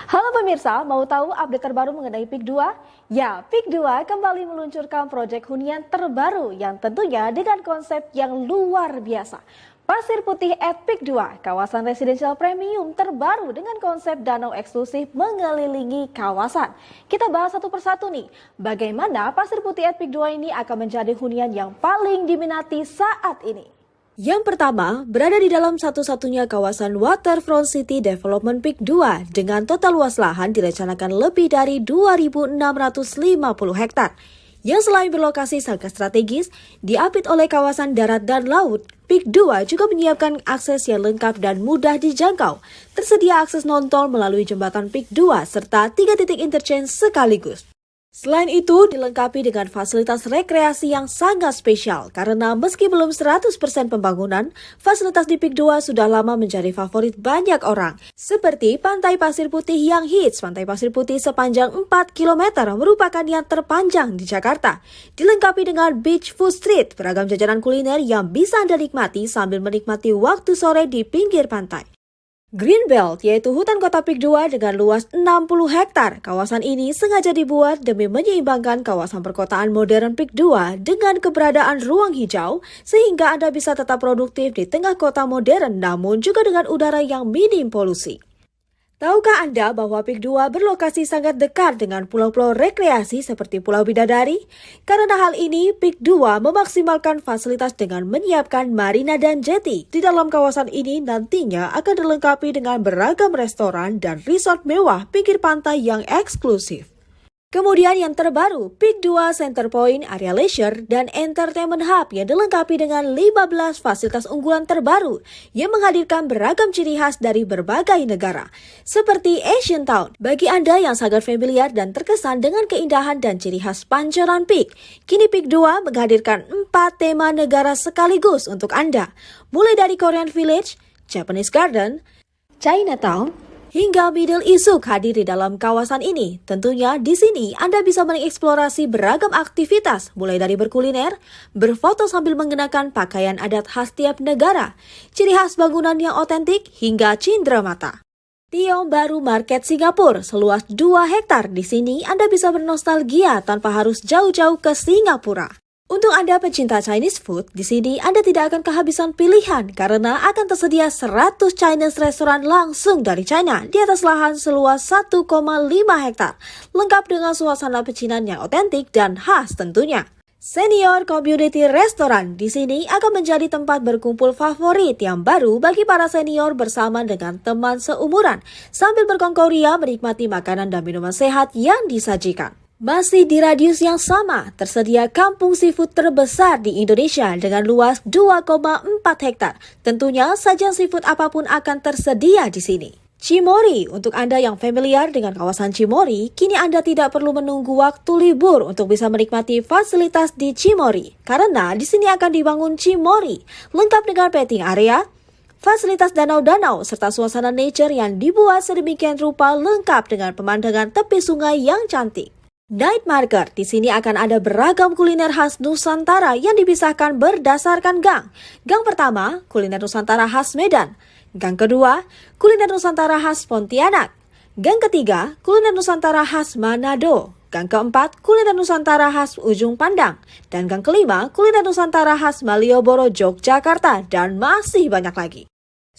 Halo pemirsa, mau tahu update terbaru mengenai PIK 2? Ya, PIK 2 kembali meluncurkan proyek hunian terbaru yang tentunya dengan konsep yang luar biasa. Pasir Putih at PIK 2, kawasan residensial premium terbaru dengan konsep danau eksklusif mengelilingi kawasan. Kita bahas satu persatu nih, bagaimana Pasir Putih at PIK 2 ini akan menjadi hunian yang paling diminati saat ini. Yang pertama, berada di dalam satu-satunya kawasan Waterfront City Development PIK 2 dengan total luas lahan direncanakan lebih dari 2.650 hektar. Yang selain berlokasi sangat strategis, diapit oleh kawasan darat dan laut, PIK 2 juga menyiapkan akses yang lengkap dan mudah dijangkau. Tersedia akses non-tol melalui jembatan PIK 2 serta 3 titik interchange sekaligus. Selain itu, dilengkapi dengan fasilitas rekreasi yang sangat spesial karena meski belum 100% pembangunan, fasilitas di PIK 2 sudah lama menjadi favorit banyak orang. Seperti Pantai Pasir Putih yang hits, Pantai Pasir Putih sepanjang 4 km merupakan yang terpanjang di Jakarta. Dilengkapi dengan Beach Food Street, beragam jajanan kuliner yang bisa Anda nikmati sambil menikmati waktu sore di pinggir pantai. Greenbelt, yaitu hutan kota PIK 2 dengan luas 60 hektar. Kawasan ini sengaja dibuat demi menyeimbangkan kawasan perkotaan modern PIK 2 dengan keberadaan ruang hijau, sehingga Anda bisa tetap produktif di tengah kota modern namun juga dengan udara yang minim polusi. Tahukah Anda bahwa PIK 2 berlokasi sangat dekat dengan pulau-pulau rekreasi seperti Pulau Bidadari? Karena hal ini, PIK 2 memaksimalkan fasilitas dengan menyiapkan marina dan jetty. Di dalam kawasan ini nantinya akan dilengkapi dengan beragam restoran dan resort mewah pinggir pantai yang eksklusif. Kemudian yang terbaru, PIK 2 Center Point, area leisure, dan entertainment hub yang dilengkapi dengan 15 fasilitas unggulan terbaru yang menghadirkan beragam ciri khas dari berbagai negara. Seperti Asian Town, bagi Anda yang sangat familiar dan terkesan dengan keindahan dan ciri khas pancoran PIK, kini PIK 2 menghadirkan 4 tema negara sekaligus untuk Anda. Mulai dari Korean Village, Japanese Garden, Chinatown, hingga Middle East hadir di dalam kawasan ini. Tentunya di sini Anda bisa mengeksplorasi beragam aktivitas, mulai dari berkuliner, berfoto sambil mengenakan pakaian adat khas tiap negara, ciri khas bangunan yang otentik, hingga cindera mata. Tiong Bahru Market Singapura, seluas 2 hektar. Di sini Anda bisa bernostalgia tanpa harus jauh-jauh ke Singapura. Untuk Anda pecinta Chinese food, di sini Anda tidak akan kehabisan pilihan karena akan tersedia 100 Chinese restoran langsung dari China di atas lahan seluas 1,5 hektar, lengkap dengan suasana pecinan yang otentik dan khas tentunya. Senior Community Restaurant di sini akan menjadi tempat berkumpul favorit yang baru bagi para senior bersama dengan teman seumuran, sambil berkongkol ria menikmati makanan dan minuman sehat yang disajikan. Masih di radius yang sama, tersedia kampung seafood terbesar di Indonesia dengan luas 2,4 hektar. Tentunya sajian seafood apapun akan tersedia di sini. Cimory, untuk Anda yang familiar dengan kawasan Cimory, kini Anda tidak perlu menunggu waktu libur untuk bisa menikmati fasilitas di Cimory. Karena di sini akan dibangun Cimory, lengkap dengan petting area, fasilitas danau-danau, serta suasana nature yang dibuat sedemikian rupa lengkap dengan pemandangan tepi sungai yang cantik. Night Market, di sini akan ada beragam kuliner khas Nusantara yang dipisahkan berdasarkan gang. Gang pertama, kuliner Nusantara khas Medan. Gang kedua, kuliner Nusantara khas Pontianak. Gang ketiga, kuliner Nusantara khas Manado. Gang keempat, kuliner Nusantara khas Ujung Pandang. Dan gang kelima, kuliner Nusantara khas Malioboro, Yogyakarta. Dan masih banyak lagi.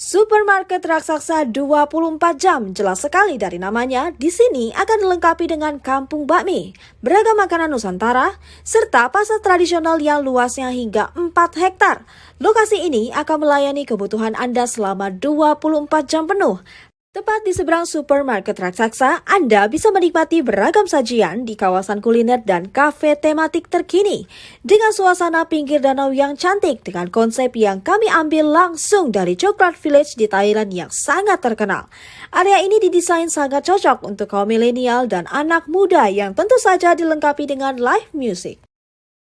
Supermarket raksasa 24 jam, jelas sekali dari namanya, di sini akan dilengkapi dengan kampung bakmi, beragam makanan Nusantara, serta pasar tradisional yang luasnya hingga 4 hektar. Lokasi ini akan melayani kebutuhan Anda selama 24 jam penuh. Tepat di seberang supermarket raksasa, Anda bisa menikmati beragam sajian di kawasan kuliner dan kafe tematik terkini. Dengan suasana pinggir danau yang cantik dengan konsep yang kami ambil langsung dari Chocolate Village di Thailand yang sangat terkenal. Area ini didesain sangat cocok untuk kaum milenial dan anak muda yang tentu saja dilengkapi dengan live music.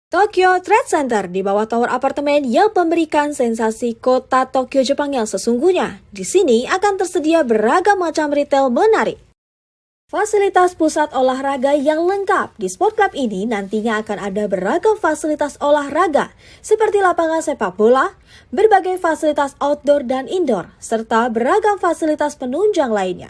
Tokyo Trade Center di bawah tower apartemen yang memberikan sensasi kota Tokyo Jepang yang sesungguhnya. Di sini akan tersedia beragam macam retail menarik. Fasilitas pusat olahraga yang lengkap. Di Sport Club ini nantinya akan ada beragam fasilitas olahraga seperti lapangan sepak bola, berbagai fasilitas outdoor dan indoor, serta beragam fasilitas penunjang lainnya.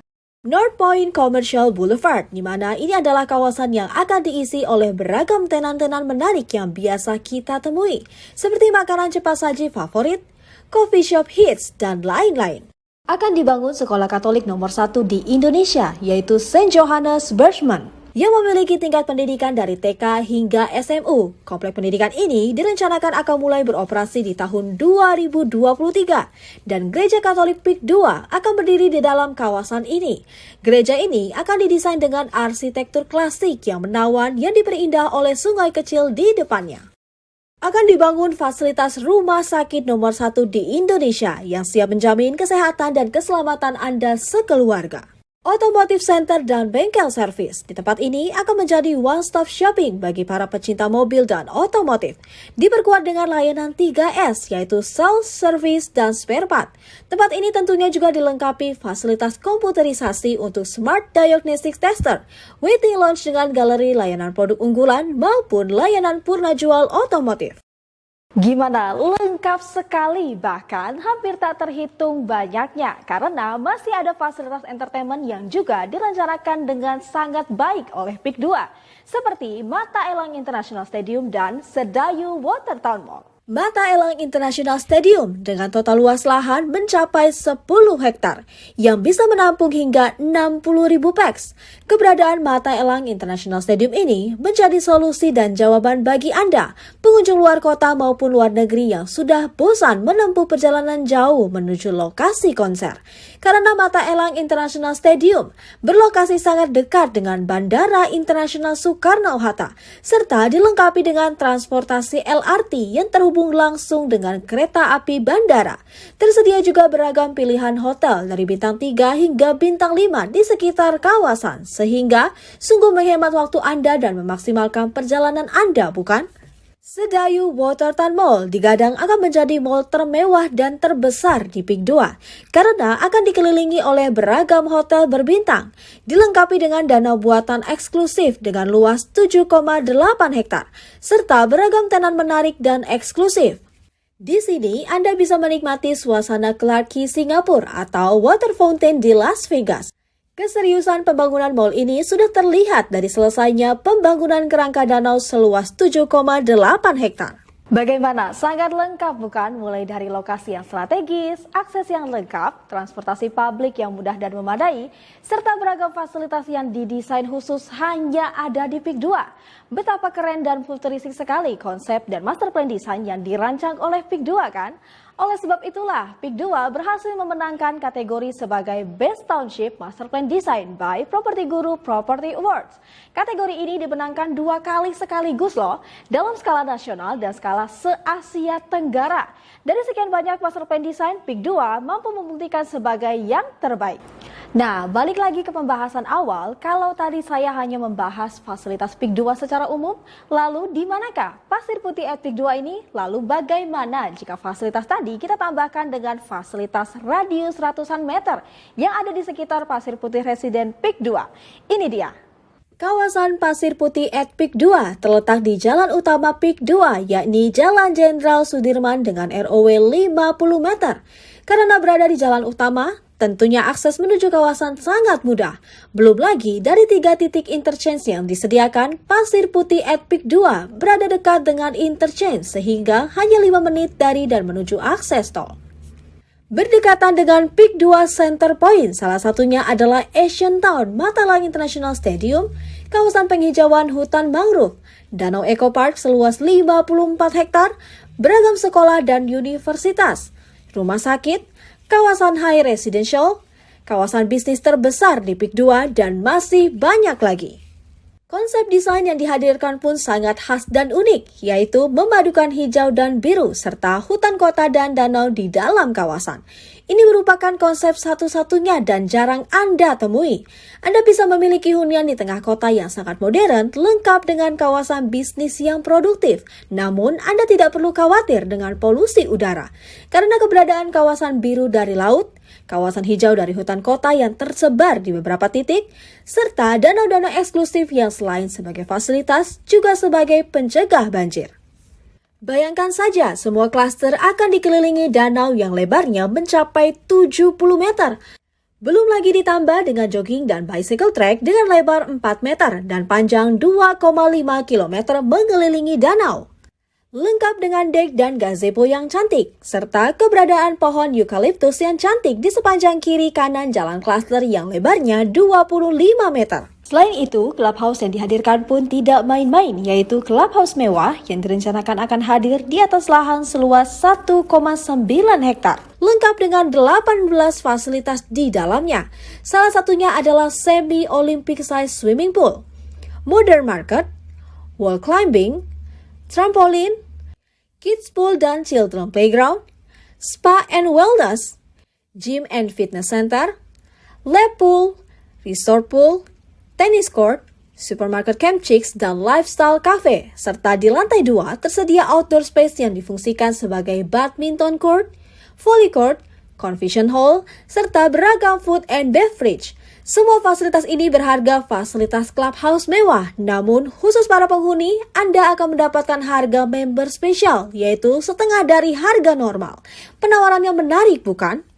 North Point Commercial Boulevard, di mana ini adalah kawasan yang akan diisi oleh beragam tenan-tenan menarik yang biasa kita temui, seperti makanan cepat saji favorit, coffee shop hits, dan lain-lain. Akan dibangun sekolah Katolik nomor 1 di Indonesia, yaitu St. Johannes Bursman, yang memiliki tingkat pendidikan dari TK hingga SMU. Komplek pendidikan ini direncanakan akan mulai beroperasi di tahun 2023 dan Gereja Katolik PIK 2 akan berdiri di dalam kawasan ini. Gereja ini akan didesain dengan arsitektur klasik yang menawan yang diperindah oleh sungai kecil di depannya. Akan dibangun fasilitas rumah sakit nomor 1 di Indonesia yang siap menjamin kesehatan dan keselamatan Anda sekeluarga. Automotive Center dan bengkel servis di tempat ini akan menjadi one-stop shopping bagi para pecinta mobil dan otomotif. Diperkuat dengan layanan 3S, yaitu sales, service, dan spare part. Tempat ini tentunya juga dilengkapi fasilitas komputerisasi untuk Smart Diagnostic Tester, waiting lounge dengan galeri layanan produk unggulan, maupun layanan purna jual otomotif. Gimana? Lengkap sekali, bahkan hampir tak terhitung banyaknya karena masih ada fasilitas entertainment yang juga direncanakan dengan sangat baik oleh PIK 2 seperti Mata Elang International Stadium dan Sedayu Watertown Mall. Mata Elang International Stadium dengan total luas lahan mencapai 10 hektar yang bisa menampung hingga 60.000 pax. Keberadaan Mata Elang International Stadium ini menjadi solusi dan jawaban bagi Anda, pengunjung luar kota maupun luar negeri yang sudah bosan menempuh perjalanan jauh menuju lokasi konser. Karena Mata Elang International Stadium berlokasi sangat dekat dengan Bandara Internasional Soekarno-Hatta, serta dilengkapi dengan transportasi LRT yang terhubung langsung dengan kereta api bandara. Tersedia juga beragam pilihan hotel dari bintang 3 hingga bintang 5 di sekitar kawasan, sehingga sungguh menghemat waktu Anda dan memaksimalkan perjalanan Anda, bukan? Sedayu Watertown Mall digadang akan menjadi mall termewah dan terbesar di PIK 2 karena akan dikelilingi oleh beragam hotel berbintang, dilengkapi dengan danau buatan eksklusif dengan luas 7,8 hektar, serta beragam tenan menarik dan eksklusif. Di sini Anda bisa menikmati suasana Clarke Quay Singapura atau Water Fountain di Las Vegas. Keseriusan pembangunan mall ini sudah terlihat dari selesainya pembangunan kerangka danau seluas 7,8 hektar. Bagaimana? Sangat lengkap bukan? Mulai dari lokasi yang strategis, akses yang lengkap, transportasi publik yang mudah dan memadai, serta beragam fasilitas yang didesain khusus hanya ada di PIK 2. Betapa keren dan futuristik sekali konsep dan master plan desain yang dirancang oleh PIK 2 kan? Oleh sebab itulah, PIK 2 berhasil memenangkan kategori sebagai Best Township Master Plan Design by Property Guru Property Awards. Kategori ini dimenangkan 2 kali sekaligus loh, dalam skala nasional dan skala se-Asia Tenggara. Dari sekian banyak Master Plan Design, PIK 2 mampu membuktikan sebagai yang terbaik. Nah, balik lagi ke pembahasan awal, kalau tadi saya hanya membahas fasilitas PIK 2 secara umum, lalu di manakah Pasir Putih at PIK 2 ini? Lalu bagaimana jika fasilitas tadi kita tambahkan dengan fasilitas radius ratusan meter yang ada di sekitar Pasir Putih Residen PIK 2? Ini dia. Kawasan Pasir Putih at PIK 2 terletak di jalan utama PIK 2, yakni Jalan Jenderal Sudirman dengan ROW 50 meter. Karena berada di jalan utama, tentunya akses menuju kawasan sangat mudah. Belum lagi dari 3 titik interchange yang disediakan, Pasir Putih at PIK 2 berada dekat dengan interchange sehingga hanya 5 menit dari dan menuju akses tol. Berdekatan dengan PIK 2 Center Point, salah satunya adalah Asian Town Mata Elang International Stadium, kawasan penghijauan hutan mangrove, Danau Eco Park seluas 54 hektar, beragam sekolah dan universitas, rumah sakit, kawasan high residential, kawasan bisnis terbesar di PIK 2, dan masih banyak lagi. Konsep desain yang dihadirkan pun sangat khas dan unik, yaitu memadukan hijau dan biru serta hutan kota dan danau di dalam kawasan. Ini merupakan konsep satu-satunya dan jarang Anda temui. Anda bisa memiliki hunian di tengah kota yang sangat modern, lengkap dengan kawasan bisnis yang produktif. Namun, Anda tidak perlu khawatir dengan polusi udara, karena keberadaan kawasan biru dari laut, kawasan hijau dari hutan kota yang tersebar di beberapa titik, serta danau-danau eksklusif yang selain sebagai fasilitas, juga sebagai pencegah banjir. Bayangkan saja, semua klaster akan dikelilingi danau yang lebarnya mencapai 70 meter. Belum lagi ditambah dengan jogging dan bicycle track dengan lebar 4 meter dan panjang 2,5 km mengelilingi danau. Lengkap dengan dek dan gazebo yang cantik, serta keberadaan pohon eukaliptus yang cantik di sepanjang kiri kanan jalan klaster yang lebarnya 25 meter. Selain itu, clubhouse yang dihadirkan pun tidak main-main, yaitu clubhouse mewah yang direncanakan akan hadir di atas lahan seluas 1,9 hektar. Lengkap dengan 18 fasilitas di dalamnya. Salah satunya adalah semi-Olympic size swimming pool, modern market, wall climbing, trampolin, kids pool dan children playground, spa and wellness, gym and fitness center, lap pool, resort pool, tennis court, supermarket Camp Chicks, dan lifestyle cafe. Serta di lantai 2 tersedia outdoor space yang difungsikan sebagai badminton court, volley court, convention hall, serta beragam food and beverage. Semua fasilitas ini berharga fasilitas clubhouse mewah, namun khusus para penghuni, Anda akan mendapatkan harga member spesial, yaitu setengah dari harga normal. Penawarannya menarik, bukan?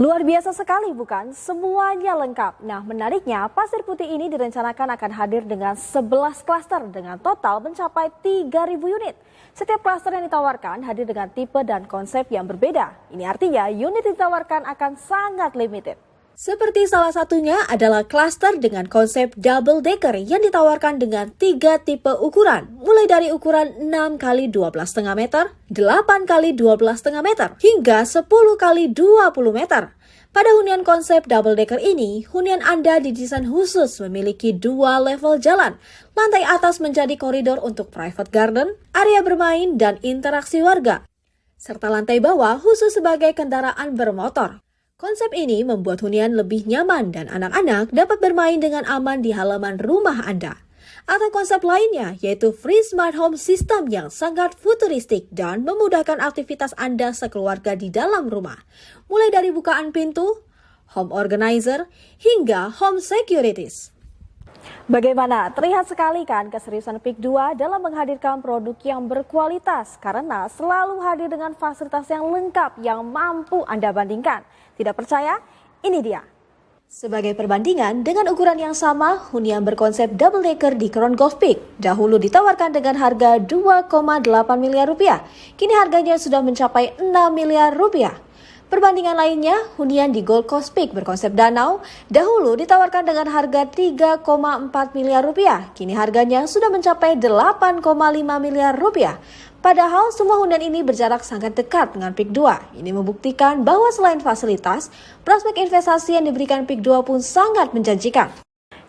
Luar biasa sekali, bukan? Semuanya lengkap. Nah, menariknya, Pasir Putih ini direncanakan akan hadir dengan 11 klaster dengan total mencapai 3.000 unit. Setiap klaster yang ditawarkan hadir dengan tipe dan konsep yang berbeda. Ini artinya unit yang ditawarkan akan sangat limited. Seperti salah satunya adalah klaster dengan konsep double decker yang ditawarkan dengan 3 tipe ukuran, mulai dari ukuran 6 x 12,5 meter, 8 x 12,5 meter, hingga 10 x 20 meter. Pada hunian konsep double decker ini, hunian Anda didesain khusus memiliki 2 level jalan. Lantai atas menjadi koridor untuk private garden, area bermain, dan interaksi warga. Serta lantai bawah khusus sebagai kendaraan bermotor. Konsep ini membuat hunian lebih nyaman dan anak-anak dapat bermain dengan aman di halaman rumah Anda. Atau konsep lainnya yaitu Free Smart Home System yang sangat futuristik dan memudahkan aktivitas Anda sekeluarga di dalam rumah. Mulai dari bukaan pintu, home organizer, hingga home securities. Bagaimana? Terlihat sekali kan keseriusan PIK 2 dalam menghadirkan produk yang berkualitas karena selalu hadir dengan fasilitas yang lengkap yang mampu Anda bandingkan. Tidak percaya? Ini dia. Sebagai perbandingan, dengan ukuran yang sama, hunian berkonsep double decker di Crown Golf Peak dahulu ditawarkan dengan harga 2,8 miliar rupiah. Kini harganya sudah mencapai 6 miliar rupiah. Perbandingan lainnya, hunian di Gold Coast Peak berkonsep danau dahulu ditawarkan dengan harga 3,4 miliar rupiah. Kini harganya sudah mencapai 8,5 miliar rupiah. Padahal semua hunian ini berjarak sangat dekat dengan PIK 2. Ini membuktikan bahwa selain fasilitas, prospek investasi yang diberikan PIK 2 pun sangat menjanjikan.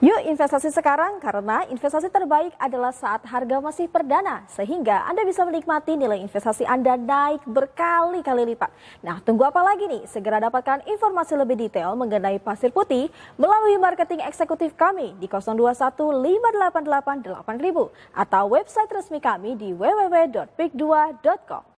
Yuk investasi sekarang karena investasi terbaik adalah saat harga masih perdana sehingga Anda bisa menikmati nilai investasi Anda naik berkali-kali lipat. Nah, tunggu apa lagi nih? Segera dapatkan informasi lebih detail mengenai Pasir Putih melalui marketing eksekutif kami di 021 588 8000 atau website resmi kami di www.pik2.com.